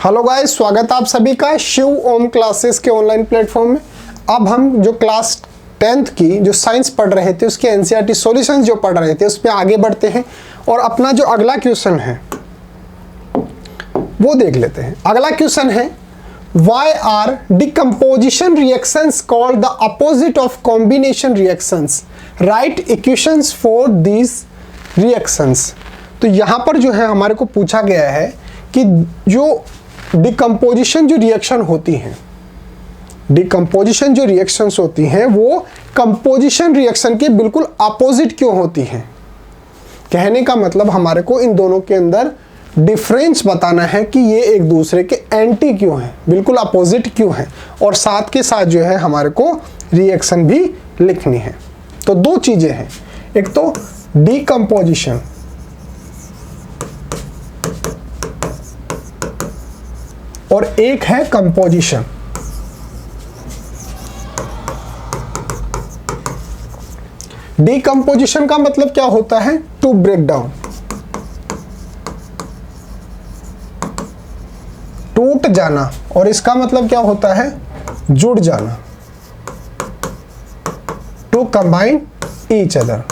Hello guys, स्वागत है आप सभी का शिव ओम क्लासेस के ऑनलाइन प्लेटफॉर्म में। अब हम जो क्लास 10th की जो साइंस पढ़ रहे थे उसके एनसीईआरटी सॉल्यूशंस जो पढ़ रहे थे उस पर आगे बढ़ते हैं और अपना जो अगला क्वेश्चन है वो देख लेते हैं। अगला क्वेश्चन है why are decomposition reactions called the opposite of combination reactions, write equations for these reactions. तो यहाँ पर जो है हमारे को पूछा गया है कि जो डिकम्पोजिशन जो रिएक्शन होती हैं, डिकम्पोजिशन जो रिएक्शंस होती हैं वो कंपोजिशन रिएक्शन के बिल्कुल अपोजिट क्यों होती हैं। कहने का मतलब हमारे को इन दोनों के अंदर डिफरेंस बताना है कि ये एक दूसरे के एंटी क्यों हैं, बिल्कुल अपोजिट क्यों हैं, और साथ के साथ जो है हमारे को रिएक्शन भी लिखनी है। तो दो चीजें हैं, एक तो डिकम्पोजिशन और एक है कंपोजिशन। डिकम्पोजिशन का मतलब क्या होता है? टू ब्रेक डाउन, टूट जाना, और इसका मतलब क्या होता है? जुड़ जाना, टू कंबाइन ईच अदर।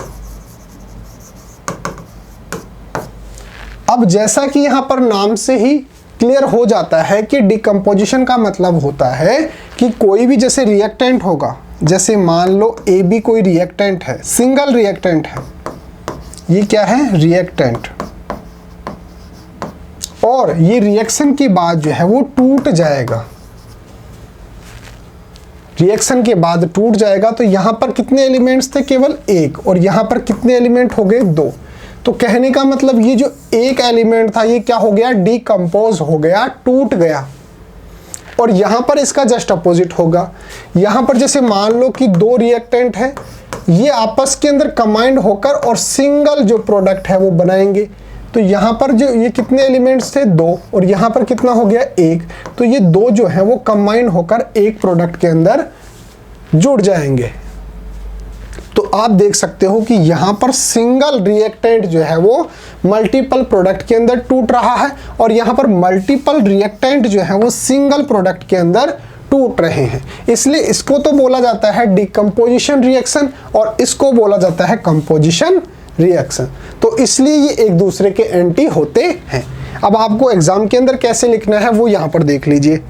अब जैसा कि यहां पर नाम से ही क्लियर हो जाता है कि डिकम्पोजिशन का मतलब होता है कि कोई भी जैसे रिएक्टेंट होगा, जैसे मान लो ए बी कोई रिएक्टेंट है, सिंगल रिएक्टेंट है, ये क्या है? रिएक्टेंट, और ये रिएक्शन के बाद जो है वो टूट जाएगा, रिएक्शन के बाद टूट जाएगा। तो यहां पर कितने एलिमेंट्स थे? केवल एक, और यहां पर कितने एलिमेंट हो गए? दो। तो कहने का मतलब ये जो एक एलिमेंट था ये क्या हो गया? डिकम्पोज हो गया, टूट गया। और यहां पर इसका जस्ट अपोजिट होगा। यहां पर जैसे मान लो कि दो रिएक्टेंट है, ये आपस के अंदर कंबाइंड होकर और सिंगल जो प्रोडक्ट है वो बनाएंगे। तो यहां पर जो ये कितने एलिमेंट्स थे? दो, और यहां पर कितना हो गया? एक। तो ये दो जो है वो कंबाइंड होकर एक प्रोडक्ट के अंदर जुड़ जाएंगे। तो आप देख सकते हो कि यहां पर सिंगल रिएक्टेंट जो है वो मल्टीपल प्रोडक्ट के अंदर टूट रहा है, और यहां पर मल्टीपल रिएक्टेंट जो है वो सिंगल प्रोडक्ट के अंदर टूट रहे हैं। इसलिए इसको तो बोला जाता है डिकम्पोजिशन रिएक्शन और इसको बोला जाता है कंपोजिशन रिएक्शन। तो इसलिए ये एक दूसरे के एंटी होते हैं। अब आपको एग्जाम के अंदर कैसे लिखना है वो यहां पर देख लीजिए।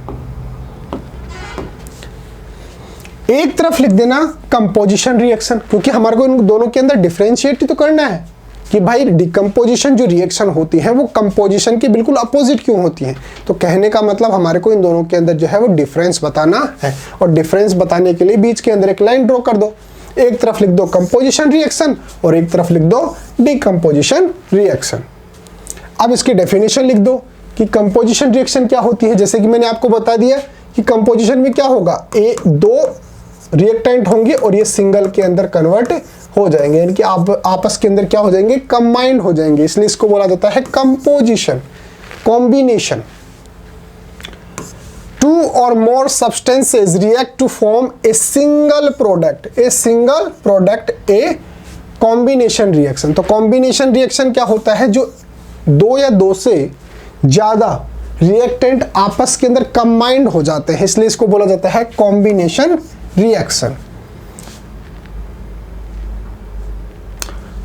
एक तरफ लिख देना कंपोजिशन रिएक्शन, क्योंकि हमारे को इन दोनों के अंदर डिफरेंशिएट तो करना है कि भाई डिकम्पोजिशन जो रिएक्शन होती है वो कंपोजिशन के बिल्कुल अपोजिट क्यों होती है। तो कहने का मतलब हमारे को इन दोनों के अंदर जो है वो डिफरेंस बताना है, और डिफरेंस बताने के लिए बीच के अंदर एक लाइन ड्रॉ कर दो। एक तरफ लिख दो कंपोजिशन रिएक्शन और एक तरफ लिख दो डिकम्पोजिशन रिएक्शन। अब इसकी डेफिनेशन लिख दो कि कंपोजिशन रिएक्शन क्या होती है। जैसे कि मैंने आपको बता दिया कि कंपोजिशन में क्या होगा, दो रिएक्टेंट होंगे और ये सिंगल के अंदर कन्वर्ट हो जाएंगे, यानी कि आप आपस के अंदर क्या हो जाएंगे? कंबाइंड हो जाएंगे। इसलिए इसको बोला जाता है composition. Combination, two or more substances react to form a single product, a single product, a combination reaction. तो कॉम्बिनेशन रिएक्शन क्या होता है? जो दो या दो से ज्यादा रिएक्टेंट आपस के अंदर कंबाइंड हो जाते हैं, इसलिए इसको बोला जाता है कॉम्बिनेशन रिएक्शन।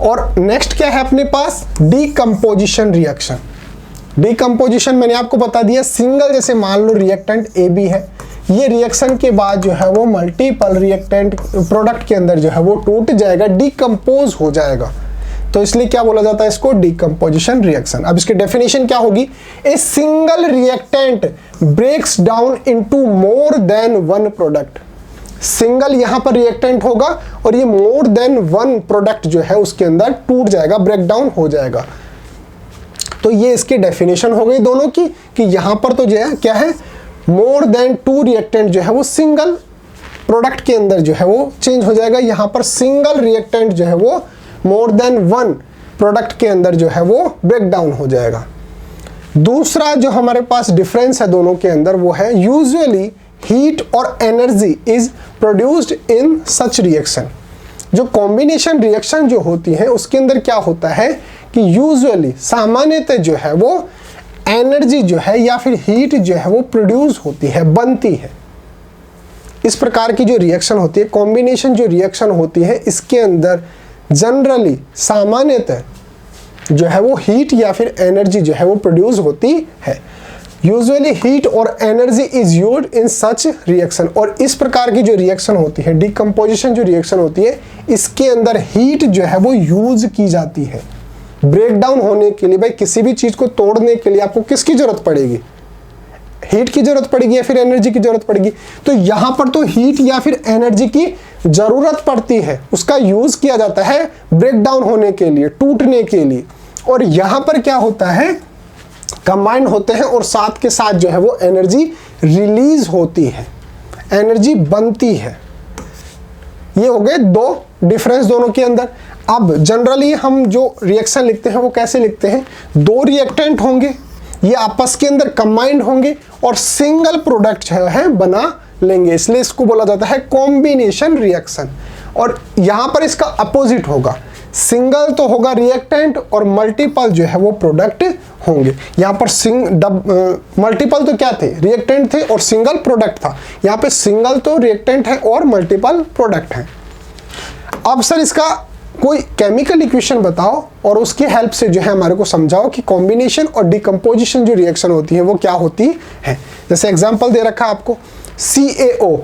और नेक्स्ट क्या है अपने पास? Decomposition reaction. डिकम्पोजिशन मैंने आपको बता दिया, सिंगल जैसे मान लो रिएक्टेंट ए बी है, ये रिएक्शन के बाद जो है वो मल्टीपल रिएक्टेंट प्रोडक्ट के अंदर जो है वो टूट जाएगा, डिकम्पोज हो जाएगा। तो इसलिए क्या बोला जाता है इसको? Decomposition reaction. अब इसकी डेफिनेशन क्या होगी? A single reactant breaks down into more than one product. Single यहां पर रिएक्टेंट होगा और ये मोर देन वन प्रोडक्ट जो है उसके अंदर टूट जाएगा, ब्रेक डाउन हो जाएगा। तो ये इसकी डेफिनेशन हो गई दोनों की कि यहां पर तो जो है क्या है, मोर देन टू रिएक्टेंट जो है वो सिंगल प्रोडक्ट के अंदर जो है वो चेंज हो जाएगा। यहां पर सिंगल रिएक्टेंट जो है वो मोर देन वन प्रोडक्ट के अंदर जो है वो ब्रेक डाउन हो जाएगा। दूसरा जो हमारे पास डिफरेंस है दोनों के अंदर वो है यूजुअली हीट और energy is produced in such reaction. जो कॉम्बिनेशन रिएक्शन जो होती है उसके अंदर क्या होता है कि यूजुअली सामान्यतः जो है वो एनर्जी जो है या फिर हीट जो है वो प्रोड्यूस होती है, बनती है। इस प्रकार की जो रिएक्शन होती है, कॉम्बिनेशन जो रिएक्शन होती है, इसके अंदर जनरली सामान्यतः जो है वो हीट या फिर एनर्जी जो है वो प्रोड्यूस होती है। यूजुअली हीट और energy is used in such reaction. और इस प्रकार की जो रिएक्शन होती है, डिकम्पोजिशन जो रिएक्शन होती है, इसके अंदर हीट जो है वो यूज की जाती है। ब्रेक डाउन होने के लिए, भाई किसी भी चीज को तोड़ने के लिए आपको किसकी जरूरत पड़ेगी? हीट की जरूरत पड़ेगी या फिर एनर्जी की जरूरत पड़ेगी? तो यहां पर तो हीट या फिर एनर्जी की जरूरत पड़ती है, उसका यूज किया जाता है ब्रेक डाउन होने के लिए, टूटने के लिए। और यहां पर क्या होता है, कंबाइन होते हैं और साथ के साथ जो है वो एनर्जी रिलीज होती है, एनर्जी बनती है। ये हो गए दो डिफरेंस दोनों के अंदर। अब जनरली हम जो रिएक्शन लिखते हैं वो कैसे लिखते हैं? दो रिएक्टेंट होंगे, ये आपस के अंदर कंबाइंड होंगे और सिंगल प्रोडक्ट जो है बना लेंगे, इसलिए इसको बोला जाता है कॉम्बिनेशन रिएक्शन। और यहां पर इसका अपोजिट होगा, सिंगल तो होगा रिएक्टेंट और मल्टीपल जो है वो प्रोडक्ट होंगे। यहाँ पर मल्टीपल तो क्या थे? रिएक्टेंट थे और सिंगल प्रोडक्ट था। यहाँ पे सिंगल तो रिएक्टेंट है और मल्टीपल प्रोडक्ट है। अब सर इसका कोई केमिकल इक्वेशन बताओ और उसकी हेल्प से जो है हमारे को समझाओ कि कॉम्बिनेशन और डिकम्पोजिशन जो रिएक्शन होती है वो क्या होती है। जैसे एग्जांपल दे रखा है आपको, CaO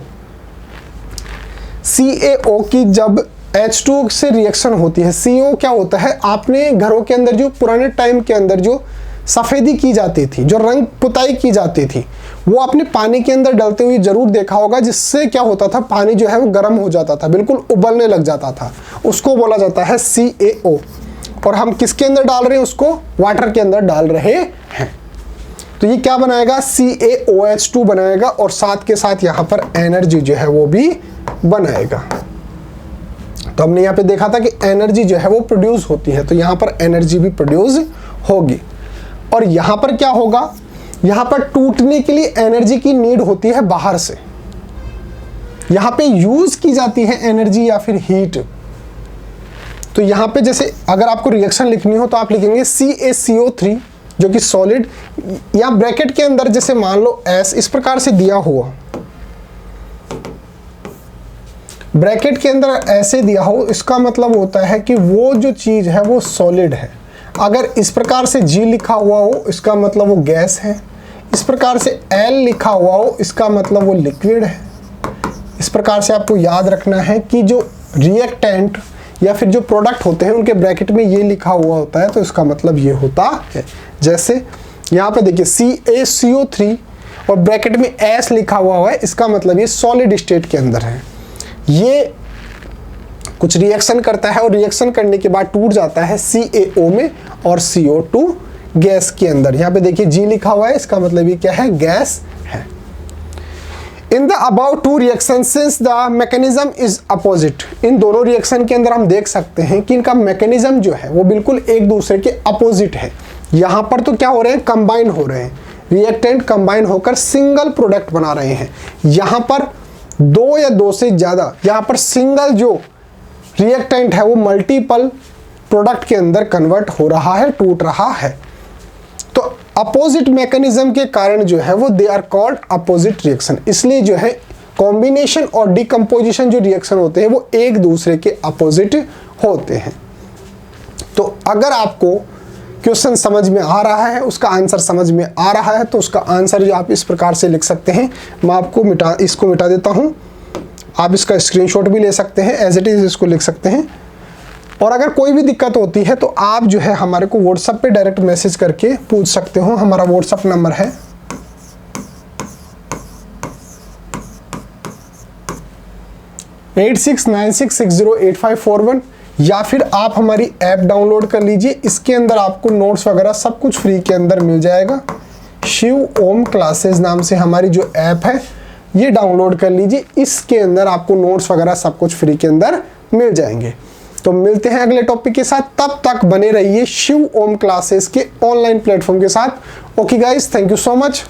की जब H2 से रिएक्शन होती है, CO क्या होता है? आपने घरों के अंदर जो पुराने टाइम के अंदर जो सफ़ेदी की जाती थी, जो रंग पुताई की जाती थी, वो आपने पानी के अंदर डलते हुए जरूर देखा होगा, जिससे क्या होता था, पानी जो है वो गर्म हो जाता था, बिल्कुल उबलने लग जाता था। उसको बोला जाता है CaO। और हम किसके अंदर डाल रहे हैं उसको? वाटर के अंदर डाल रहे हैं। तो ये क्या बनाएगा? CaOH2 बनाएगा और साथ के साथ यहाँ पर एनर्जी जो है वो भी बनाएगा। तो हमने यहाँ पे देखा था कि एनर्जी जो है वो प्रोड्यूस होती है, तो यहाँ पर एनर्जी भी प्रोड्यूस होगी। और यहाँ पर क्या होगा? यहाँ पर टूटने के लिए एनर्जी की नीड होती है बाहर से, यहाँ पे यूज की जाती है एनर्जी या फिर हीट। तो यहाँ पे जैसे अगर आपको रिएक्शन लिखनी हो तो आप लिखेंगे CaCO3 जो कि सॉलिड, या ब्रैकेट के अंदर जैसे मान लो S इस प्रकार से दिया हुआ, ब्रैकेट के अंदर ऐसे दिया हो, इसका मतलब होता है कि वो जो चीज है वो सॉलिड है। अगर इस प्रकार से G लिखा हुआ हो, इसका मतलब वो गैस है। इस प्रकार से L लिखा हुआ हो, इसका मतलब वो लिक्विड है। इस प्रकार से आपको याद रखना है कि जो रिएक्टेंट या फिर जो प्रोडक्ट होते हैं उनके ब्रैकेट में ये लिखा हुआ होता है, तो इसका मतलब ये होता है। जैसे यहाँ पे देखिए CaCO3 और ब्रैकेट में S लिखा हुआ है, इसका मतलब ये सॉलिड स्टेट के अंदर है। ये कुछ रिएक्शन करता है और रिएक्शन करने के बाद टूट जाता है CaO में और CO2 गैस के अंदर। यहाँ पे देखिए G लिखा हुआ है, इसका मतलब ये क्या है? गैस है। In the about two reaction since the mechanism is opposite, इन दोनों रिएक्शन के अंदर हम देख सकते हैं कि इनका मैकेनिज्म जो है वो बिल्कुल एक दूसरे के अपोजिट है। यहाँ पर तो क्या हो रहे हैं? कंबाइन हो रहे हैं, रिएक्टेंट कंबाइन होकर सिंगल प्रोडक्ट बना रहे हैं। यहाँ पर दो या दो से ज्यादा, यहाँ पर सिंगल जो रिएक्टेंट है वो मल्टीपल प्रोडक्ट के अंदर कन्वर्ट हो रहा है, टूट रहा है। तो अपोजिट मैकेनिज्म के कारण जो है वो they are called opposite reaction. इसलिए जो है कॉम्बिनेशन और डिकम्पोजिशन जो रिएक्शन होते हैं वो एक दूसरे के अपोजिट होते हैं। तो अगर आपको क्वेश्चन समझ में आ रहा है, उसका आंसर समझ में आ रहा है, तो उसका आंसर जो आप इस प्रकार से लिख सकते हैं। मैं आपको इसको मिटा देता हूं, आप इसका स्क्रीनशॉट भी ले सकते हैं, एज इट इज इसको लिख सकते हैं। और अगर कोई भी दिक्कत होती है तो आप जो है हमारे को व्हाट्सएप पे डायरेक्ट मैसेज करके पूछ सकते हो। हमारा व्हाट्सएप नंबर है 8696608541, या फिर आप हमारी ऐप डाउनलोड कर लीजिए। इसके अंदर आपको नोट्स वगैरह सब कुछ फ्री के अंदर मिल जाएगा। शिव ओम क्लासेस नाम से हमारी जो ऐप है ये डाउनलोड कर लीजिए। इसके अंदर आपको नोट्स वगैरह सब कुछ फ्री के अंदर मिल जाएंगे। तो मिलते हैं अगले टॉपिक के साथ, तब तक बने रहिए शिव ओम क्लासेस के ऑनलाइन प्लेटफॉर्म के साथ। Okay guys, thank you so much.